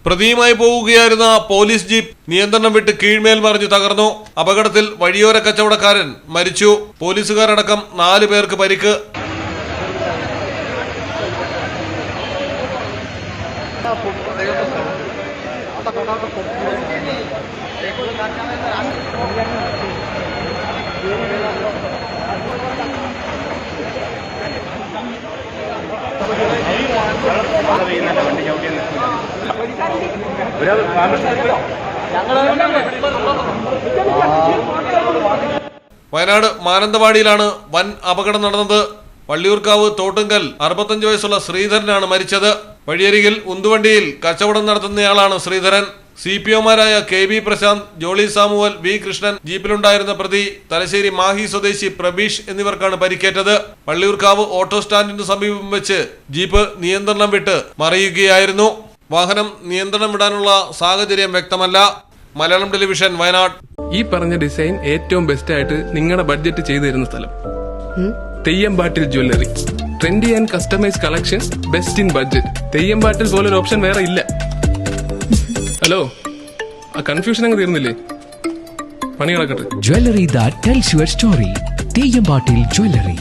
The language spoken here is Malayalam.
പ്രതിയുമായി പോവുകയായിരുന്ന പോലീസ് ജീപ്പ് നിയന്ത്രണം വിട്ട് കീഴ്മേൽ മറിഞ്ഞു തകർന്നു. അപകടത്തിൽ വഴിയോര കച്ചവടക്കാരൻ മരിച്ചു. പോലീസുകാരടക്കം 4 പേർക്ക് പരിക്ക്. വയനാട് മാനന്തവാടിയിലാണ് വൻ അപകടം നടന്നത്. വള്ളിയൂർക്കാവ് തോട്ടുങ്കൽ 65 വയസ്സുള്ള ശ്രീധരനാണ് മരിച്ചത്. വഴിയരികിൽ ഉന്തുവണ്ടിയിൽ കച്ചവടം നടത്തുന്നയാളാണ് ശ്രീധരൻ. CPOമാരായ KB പ്രശാന്ത്, ജോളി സാമുവൽ, V കൃഷ്ണൻ, ജീപ്പിലുണ്ടായിരുന്ന പ്രതി, തലശ്ശേരി മാഹി സ്വദേശി പ്രബീഷ് എന്നിവർക്കാണ് പരിക്കേറ്റത്. വള്ളിയൂർക്കാവ് ഓട്ടോ സ്റ്റാൻഡിന് സമീപം വെച്ച് ജീപ്പ് നിയന്ത്രണം വിട്ട് മറിയുകയായിരുന്നു. വാഹനം നിയന്ത്രണം വിടാനുള്ള സാഹചര്യം വ്യക്തമല്ല. മലയാളം ടെലിവിഷൻ, വയനാട്. ഈ പറഞ്ഞ ഡിസൈൻ ഏറ്റവും ബെസ്റ്റ് ആയിട്ട് നിങ്ങളുടെ ബഡ്ജറ്റ് ചെയ്തു തരുന്ന സ്ഥലം Theyyampattil jewellery. Trendy and customise collection, best in budget. Theyyampattil പോലൊരു ഓപ്ഷൻ വേറെ ഇല്ല. ഹലോ, ആ കൺഫ്യൂഷൻ അങ്ങ് തീർന്നില്ലേ? പണി കിടക്കട്ടെ. Jewellery that tells your story. തെയ്യമ്പാട്ടിൽ jewellery.